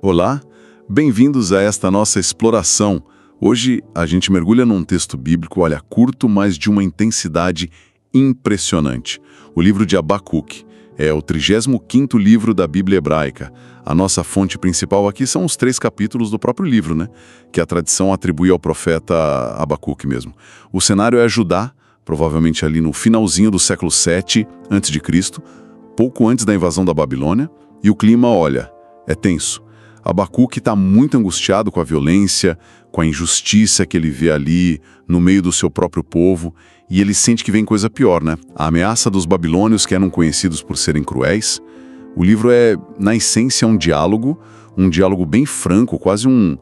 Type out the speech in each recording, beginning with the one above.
Olá, bem-vindos a esta nossa exploração. Hoje a gente mergulha num texto bíblico, olha, curto, mas de uma intensidade impressionante. O livro de Abacuque é o 35º livro da Bíblia hebraica. A nossa fonte principal aqui são os 3 capítulos do próprio livro, né? Que a tradição atribui ao profeta Abacuque mesmo. O cenário é Judá, provavelmente ali no finalzinho do século 7 a.C., pouco antes da invasão da Babilônia, e o clima, olha, é tenso. Abacuque está muito angustiado com a violência, com a injustiça que ele vê ali no meio do seu próprio povo, e ele sente que vem coisa pior, né? A ameaça dos babilônios, que eram conhecidos por serem cruéis. O livro é, na essência, um diálogo bem franco, quase um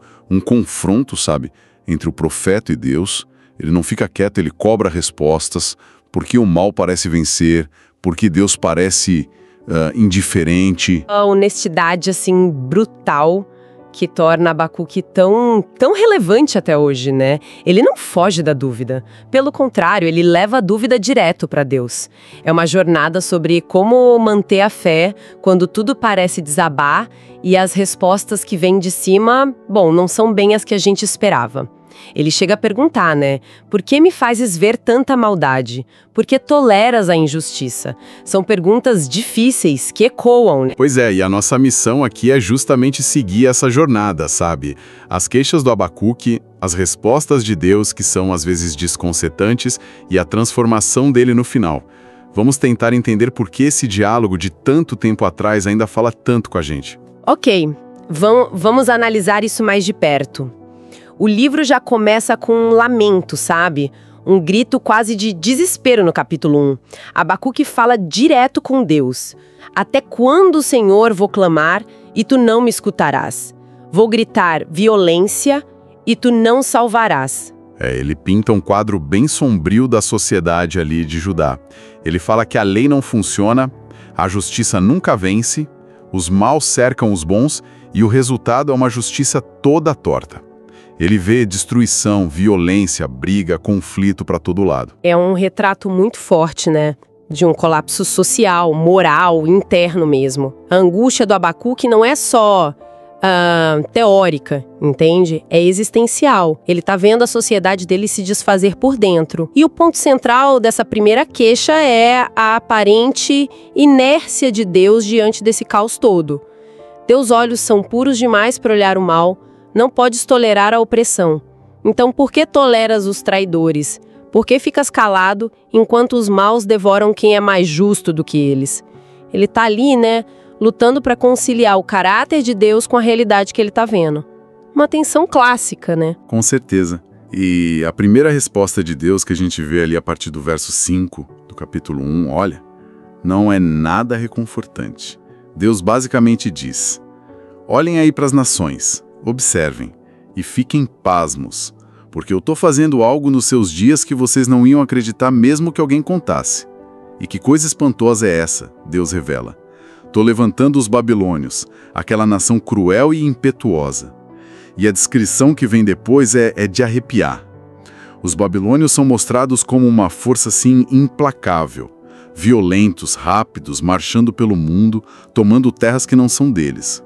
confronto, sabe? Entre o profeta e Deus. Ele não fica quieto, ele cobra respostas, porque o mal parece vencer, porque Deus parece indiferente. A honestidade, assim, brutal, que torna Abacuque tão relevante até hoje, né? Ele não foge da dúvida. Pelo contrário, ele leva a dúvida direto para Deus. É uma jornada sobre como manter a fé quando tudo parece desabar e as respostas que vêm de cima, bom, não são bem as que a gente esperava. Ele chega a perguntar, né? Por que me fazes ver tanta maldade? Por que toleras a injustiça? São perguntas difíceis que ecoam, né? Pois é, e a nossa missão aqui é justamente seguir essa jornada, sabe? As queixas do Abacuque, as respostas de Deus, que são às vezes desconcertantes, e a transformação dele no final. Vamos tentar entender por que esse diálogo de tanto tempo atrás ainda fala tanto com a gente. Ok, vamos analisar isso mais de perto. O livro já começa com um lamento, sabe? Um grito quase de desespero no capítulo 1. Abacuque fala direto com Deus. Até quando, Senhor, vou clamar e tu não me escutarás? Vou gritar violência e tu não salvarás. Ele pinta um quadro bem sombrio da sociedade ali de Judá. Ele fala que a lei não funciona, a justiça nunca vence, os maus cercam os bons e o resultado é uma justiça toda torta. Ele vê destruição, violência, briga, conflito para todo lado. É um retrato muito forte, né? De um colapso social, moral, interno mesmo. A angústia do Abacuque não é só teórica, entende? É existencial. Ele tá vendo a sociedade dele se desfazer por dentro. E o ponto central dessa primeira queixa é a aparente inércia de Deus diante desse caos todo. Teus olhos são puros demais para olhar o mal. Não podes tolerar a opressão. Então, por que toleras os traidores? Por que ficas calado enquanto os maus devoram quem é mais justo do que eles? Ele tá ali, né, lutando para conciliar o caráter de Deus com a realidade que ele tá vendo. Uma tensão clássica, né? Com certeza. E a primeira resposta de Deus que a gente vê ali a partir do verso 5 do capítulo 1, olha, não é nada reconfortante. Deus basicamente diz: olhem aí para as nações. Observem e fiquem pasmos, porque eu estou fazendo algo nos seus dias que vocês não iam acreditar mesmo que alguém contasse. E que coisa espantosa é essa, Deus revela. Estou levantando os babilônios, aquela nação cruel e impetuosa. E a descrição que vem depois é de arrepiar. Os babilônios são mostrados como uma força assim implacável, violentos, rápidos, marchando pelo mundo, tomando terras que não são deles.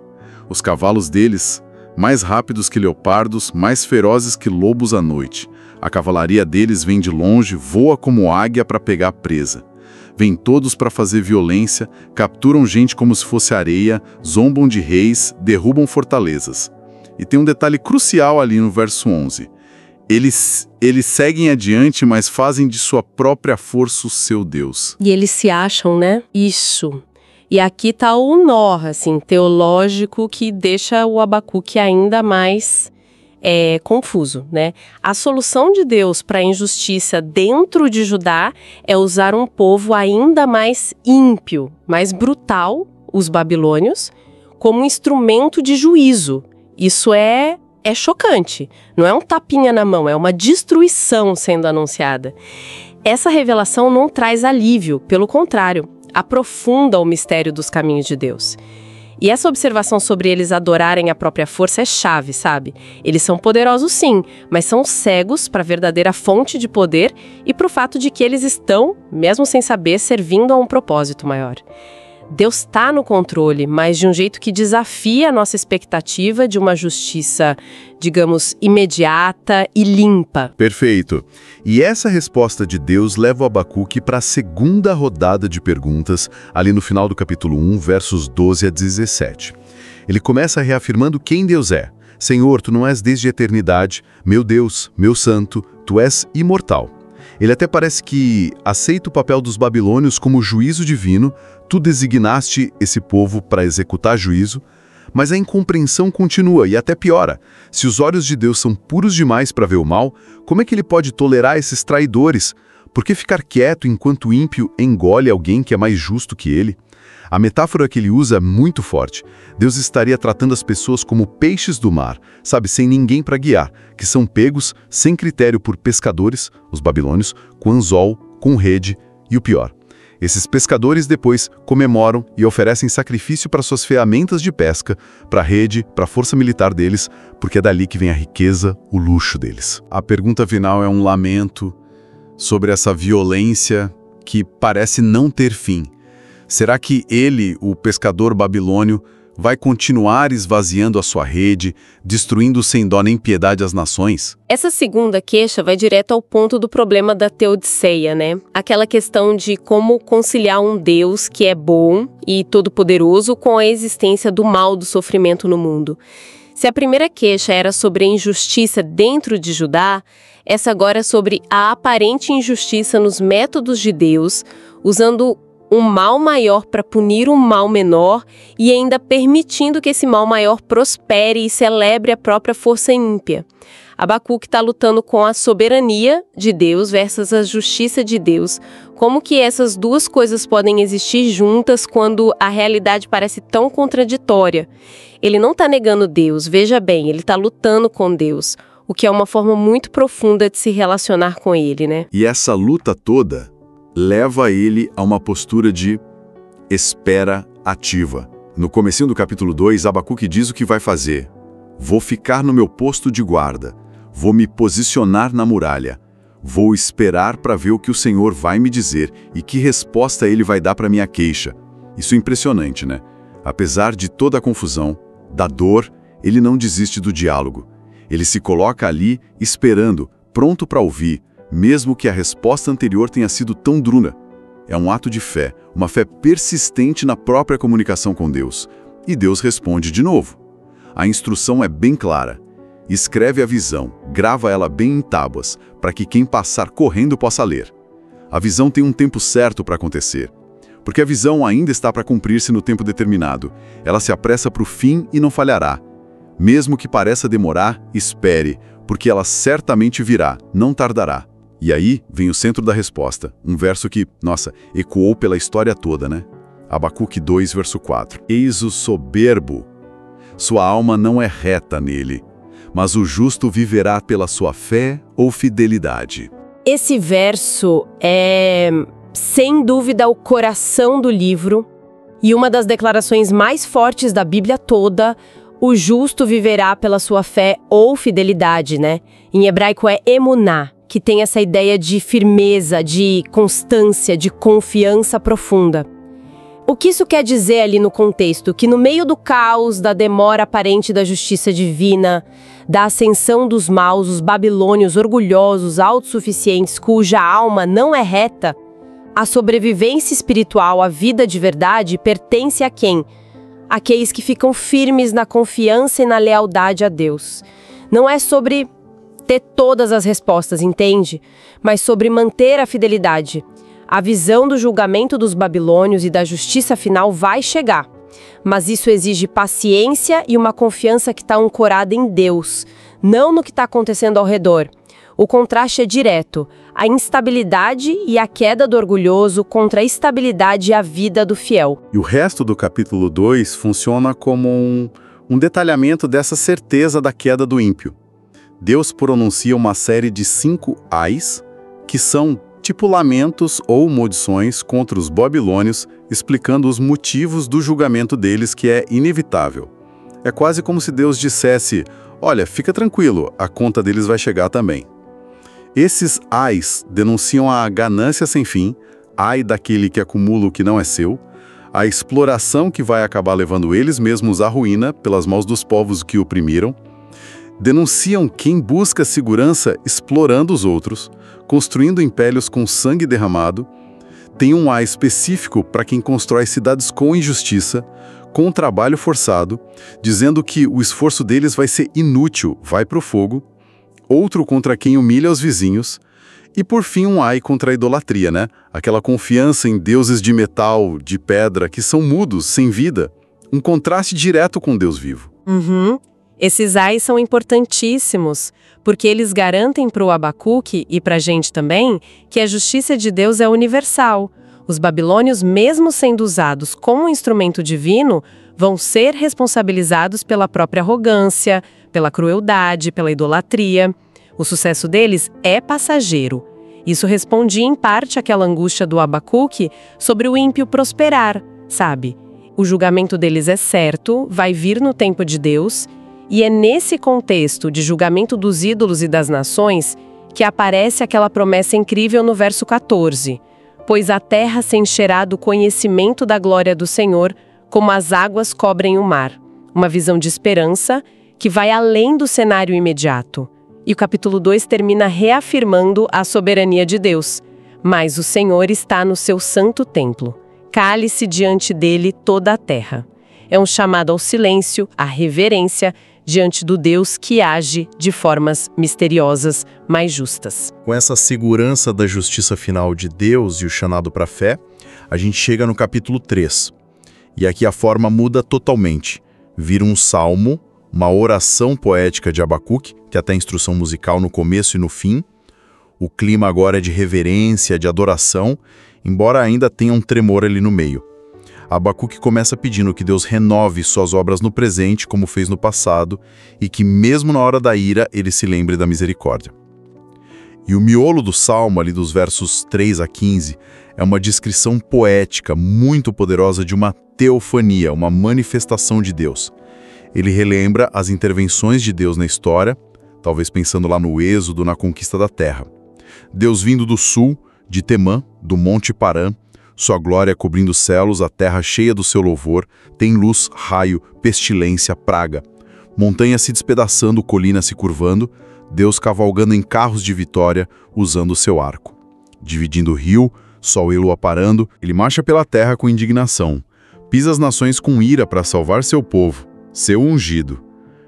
Os cavalos deles mais rápidos que leopardos, mais ferozes que lobos à noite. A cavalaria deles vem de longe, voa como águia para pegar a presa. Vêm todos para fazer violência, capturam gente como se fosse areia, zombam de reis, derrubam fortalezas. E tem um detalhe crucial ali no verso 11. Eles seguem adiante, mas fazem de sua própria força o seu Deus. E eles se acham, né? Isso. E aqui tá o nó, assim, teológico que deixa o Abacuque ainda mais confuso, né? A solução de Deus para a injustiça dentro de Judá é usar um povo ainda mais ímpio, mais brutal, os babilônios, como um instrumento de juízo. Isso é chocante. Não é um tapinha na mão, é uma destruição sendo anunciada. Essa revelação não traz alívio, pelo contrário, aprofunda o mistério dos caminhos de Deus. E essa observação sobre eles adorarem a própria força é chave, sabe? Eles são poderosos sim, mas são cegos para a verdadeira fonte de poder e para o fato de que eles estão, mesmo sem saber, servindo a um propósito maior. Deus está no controle, mas de um jeito que desafia a nossa expectativa de uma justiça, digamos, imediata e limpa. Perfeito. E essa resposta de Deus leva o Abacuque para a segunda rodada de perguntas, ali no final do capítulo 1, versos 12 a 17. Ele começa reafirmando quem Deus é. Senhor, tu não és desde a eternidade, meu Deus, meu santo, tu és imortal. Ele até parece que aceita o papel dos babilônios como juízo divino, tu designaste esse povo para executar juízo, mas a incompreensão continua e até piora. Se os olhos de Deus são puros demais para ver o mal, como é que ele pode tolerar esses traidores? Por que ficar quieto enquanto o ímpio engole alguém que é mais justo que ele? A metáfora que ele usa é muito forte. Deus estaria tratando as pessoas como peixes do mar, sabe, sem ninguém para guiar, que são pegos sem critério por pescadores, os babilônios, com anzol, com rede e o pior. Esses pescadores depois comemoram e oferecem sacrifício para suas ferramentas de pesca, para a rede, para a força militar deles, porque é dali que vem a riqueza, o luxo deles. A pergunta final é um lamento sobre essa violência que parece não ter fim. Será que ele, o pescador babilônio, vai continuar esvaziando a sua rede, destruindo sem dó nem piedade as nações? Essa segunda queixa vai direto ao ponto do problema da teodiceia, né? Aquela questão de como conciliar um Deus que é bom e todo-poderoso com a existência do mal, do sofrimento no mundo. Se a primeira queixa era sobre a injustiça dentro de Judá, essa agora é sobre a aparente injustiça nos métodos de Deus, usando um mal maior para punir um mal menor e ainda permitindo que esse mal maior prospere e celebre a própria força ímpia. Abacuque está lutando com a soberania de Deus versus a justiça de Deus. Como que essas duas coisas podem existir juntas quando a realidade parece tão contraditória? Ele não está negando Deus, veja bem, ele está lutando com Deus, o que é uma forma muito profunda de se relacionar com ele, né? E essa luta toda leva ele a uma postura de espera ativa. No comecinho do capítulo 2, Abacuque diz o que vai fazer. Vou ficar no meu posto de guarda, vou me posicionar na muralha, vou esperar para ver o que o Senhor vai me dizer e que resposta ele vai dar para minha queixa. Isso é impressionante, né? Apesar de toda a confusão, da dor, ele não desiste do diálogo. Ele se coloca ali esperando, pronto para ouvir, mesmo que a resposta anterior tenha sido tão dura. É um ato de fé, uma fé persistente na própria comunicação com Deus. E Deus responde de novo. A instrução é bem clara. Escreve a visão, grava ela bem em tábuas, para que quem passar correndo possa ler. A visão tem um tempo certo para acontecer, porque a visão ainda está para cumprir-se no tempo determinado. Ela se apressa para o fim e não falhará. Mesmo que pareça demorar, espere, porque ela certamente virá, não tardará. E aí vem o centro da resposta, um verso que, nossa, ecoou pela história toda, né? Abacuque 2, verso 4. Eis o soberbo, sua alma não é reta nele, mas o justo viverá pela sua fé ou fidelidade. Esse verso é, sem dúvida, o coração do livro e uma das declarações mais fortes da Bíblia toda. O justo viverá pela sua fé ou fidelidade, né? Em hebraico é emuná, que tem essa ideia de firmeza, de constância, de confiança profunda. O que isso quer dizer ali no contexto? Que no meio do caos, da demora aparente da justiça divina, da ascensão dos maus, os babilônios orgulhosos, autossuficientes, cuja alma não é reta, a sobrevivência espiritual, a vida de verdade, pertence a quem? Aqueles que ficam firmes na confiança e na lealdade a Deus. Não é sobre ter todas as respostas, entende? Mas sobre manter a fidelidade. A visão do julgamento dos babilônios e da justiça final vai chegar. Mas isso exige paciência e uma confiança que está ancorada em Deus, não no que está acontecendo ao redor. O contraste é direto. A instabilidade e a queda do orgulhoso contra a estabilidade e a vida do fiel. E o resto do capítulo 2 funciona como um detalhamento dessa certeza da queda do ímpio. Deus pronuncia uma série de 5 ais, que são tipo lamentos ou maldições contra os babilônios, explicando os motivos do julgamento deles, que é inevitável. É quase como se Deus dissesse, olha, fica tranquilo, a conta deles vai chegar também. Esses ais denunciam a ganância sem fim, ai daquele que acumula o que não é seu, a exploração que vai acabar levando eles mesmos à ruína pelas mãos dos povos que oprimiram. Denunciam quem busca segurança explorando os outros, construindo impérios com sangue derramado. Tem um A específico para quem constrói cidades com injustiça, com trabalho forçado, dizendo que o esforço deles vai ser inútil, vai para o fogo. Outro contra quem humilha os vizinhos. E por fim um ai contra a idolatria, né? Aquela confiança em deuses de metal, de pedra, que são mudos, sem vida. Um contraste direto com Deus vivo. Esses ais são importantíssimos, porque eles garantem para o Abacuque, e para a gente também, que a justiça de Deus é universal. Os babilônios, mesmo sendo usados como um instrumento divino, vão ser responsabilizados pela própria arrogância, pela crueldade, pela idolatria. O sucesso deles é passageiro. Isso respondia em parte àquela angústia do Abacuque sobre o ímpio prosperar, sabe? O julgamento deles é certo, vai vir no tempo de Deus, e é nesse contexto de julgamento dos ídolos e das nações que aparece aquela promessa incrível no verso 14. Pois a terra se encherá do conhecimento da glória do Senhor, como as águas cobrem o mar. Uma visão de esperança que vai além do cenário imediato. E o capítulo 2 termina reafirmando a soberania de Deus. Mas o Senhor está no seu santo templo. Cale-se diante dele toda a terra. É um chamado ao silêncio, à reverência, diante do Deus que age de formas misteriosas, mas justas. Com essa segurança da justiça final de Deus e o chamado para a fé, a gente chega no capítulo 3. E aqui a forma muda totalmente. Vira um salmo, uma oração poética de Abacuque, que até instrução musical no começo e no fim. O clima agora é de reverência, de adoração, embora ainda tenha um tremor ali no meio. Abacuque começa pedindo que Deus renove suas obras no presente, como fez no passado, e que mesmo na hora da ira, ele se lembre da misericórdia. E o miolo do salmo, ali dos versos 3 a 15, é uma descrição poética muito poderosa de uma teofania, uma manifestação de Deus. Ele relembra as intervenções de Deus na história, talvez pensando lá no Êxodo, na conquista da terra. Deus vindo do sul, de Temã, do Monte Parã, sua glória cobrindo os céus, a terra cheia do seu louvor, tem luz, raio, pestilência, praga. Montanha se despedaçando, colina se curvando, Deus cavalgando em carros de vitória, usando o seu arco. Dividindo o rio, sol ele o aparando, ele marcha pela terra com indignação. Pisa as nações com ira para salvar seu povo, seu ungido.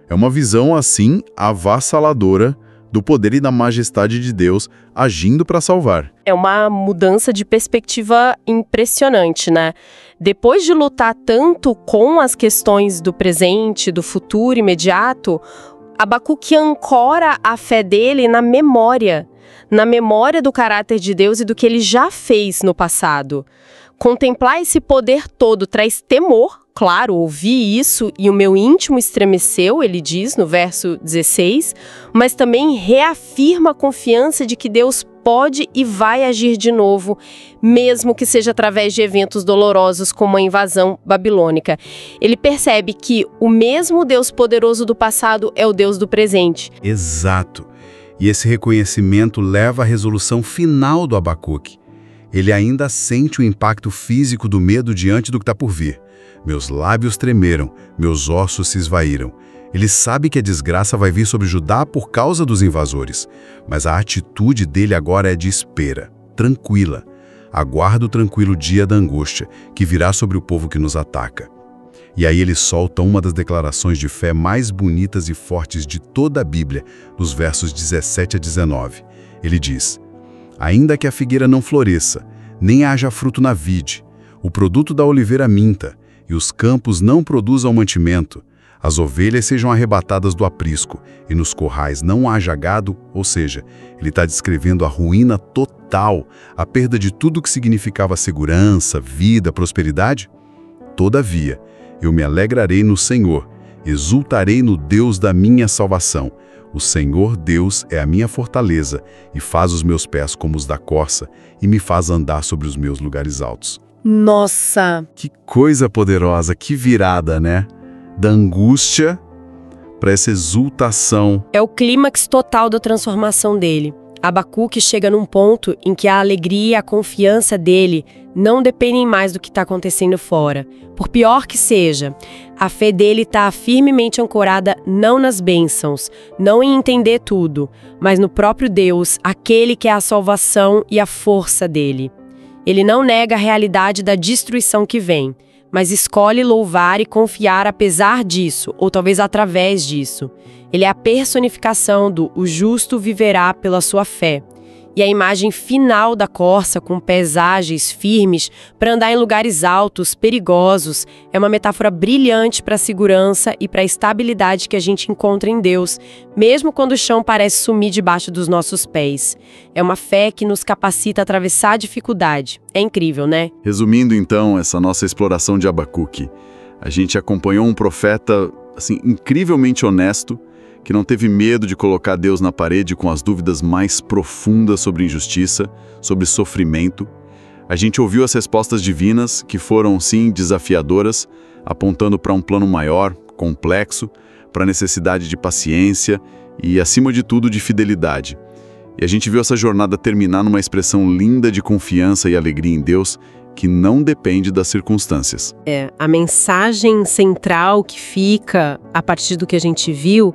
É uma visão, assim, avassaladora do poder e da majestade de Deus agindo para salvar. É uma mudança de perspectiva impressionante, né? Depois de lutar tanto com as questões do presente, do futuro imediato, Abacuque ancora a fé dele na memória do caráter de Deus e do que ele já fez no passado. Contemplar esse poder todo traz temor, claro, ouvi isso e o meu íntimo estremeceu, ele diz no verso 16, mas também reafirma a confiança de que Deus pode e vai agir de novo, mesmo que seja através de eventos dolorosos como a invasão babilônica. Ele percebe que o mesmo Deus poderoso do passado é o Deus do presente. Exato. E esse reconhecimento leva à resolução final do Abacuque. Ele ainda sente o impacto físico do medo diante do que está por vir. Meus lábios tremeram, meus ossos se esvaíram. Ele sabe que a desgraça vai vir sobre Judá por causa dos invasores, mas a atitude dele agora é de espera, tranquila. Aguarda o tranquilo dia da angústia, que virá sobre o povo que nos ataca. E aí ele solta uma das declarações de fé mais bonitas e fortes de toda a Bíblia, nos versos 17 a 19. Ele diz: ainda que a figueira não floresça, nem haja fruto na vide, o produto da oliveira minta, e os campos não produzam mantimento, as ovelhas sejam arrebatadas do aprisco, e nos currais não haja gado, ou seja, ele está descrevendo a ruína total, a perda de tudo que significava segurança, vida, prosperidade. Todavia, eu me alegrarei no Senhor, exultarei no Deus da minha salvação. O Senhor Deus é a minha fortaleza e faz os meus pés como os da corça e me faz andar sobre os meus lugares altos. Nossa! Que coisa poderosa, que virada, né? Da angústia para essa exultação. É o clímax total da transformação dele. Abacuque chega num ponto em que a alegria e a confiança dele não dependem mais do que está acontecendo fora. Por pior que seja, a fé dele está firmemente ancorada não nas bênçãos, não em entender tudo, mas no próprio Deus, aquele que é a salvação e a força dele. Ele não nega a realidade da destruição que vem, mas escolhe louvar e confiar apesar disso, ou talvez através disso. Ele é a personificação do "o justo viverá pela sua fé". E a imagem final da corça, com pés ágeis, firmes, para andar em lugares altos, perigosos, é uma metáfora brilhante para a segurança e para a estabilidade que a gente encontra em Deus, mesmo quando o chão parece sumir debaixo dos nossos pés. É uma fé que nos capacita a atravessar a dificuldade. É incrível, né? Resumindo, então, essa nossa exploração de Abacuque, a gente acompanhou um profeta, assim, incrivelmente honesto, que não teve medo de colocar Deus na parede com as dúvidas mais profundas sobre injustiça, sobre sofrimento. A gente ouviu as respostas divinas, que foram, sim, desafiadoras, apontando para um plano maior, complexo, para a necessidade de paciência e, acima de tudo, de fidelidade. E a gente viu essa jornada terminar numa expressão linda de confiança e alegria em Deus, que não depende das circunstâncias. A mensagem central que fica a partir do que a gente viu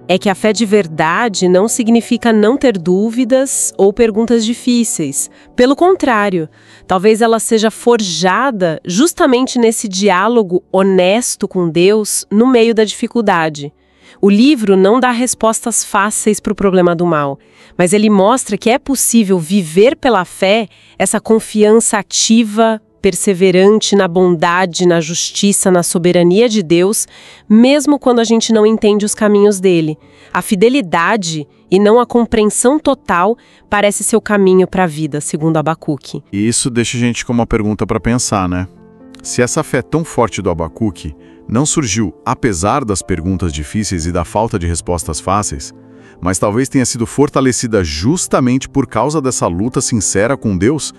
é que a fé de verdade não significa não ter dúvidas ou perguntas difíceis. Pelo contrário, talvez ela seja forjada justamente nesse diálogo honesto com Deus no meio da dificuldade. O livro não dá respostas fáceis para o problema do mal, mas ele mostra que é possível viver pela fé essa confiança ativa, perseverante na bondade, na justiça, na soberania de Deus, mesmo quando a gente não entende os caminhos dele. A fidelidade e não a compreensão total parece ser o caminho para a vida, segundo Abacuque. E isso deixa a gente com uma pergunta para pensar, né? Se essa fé tão forte do Abacuque não surgiu apesar das perguntas difíceis e da falta de respostas fáceis, mas talvez tenha sido fortalecida justamente por causa dessa luta sincera com Deus,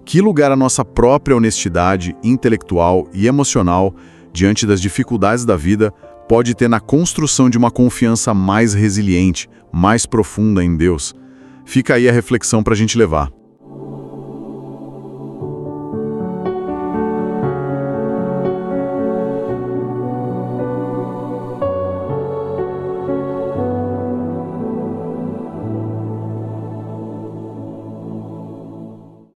que lugar a nossa própria honestidade intelectual e emocional diante das dificuldades da vida pode ter na construção de uma confiança mais resiliente, mais profunda em Deus? Fica aí a reflexão para a gente levar.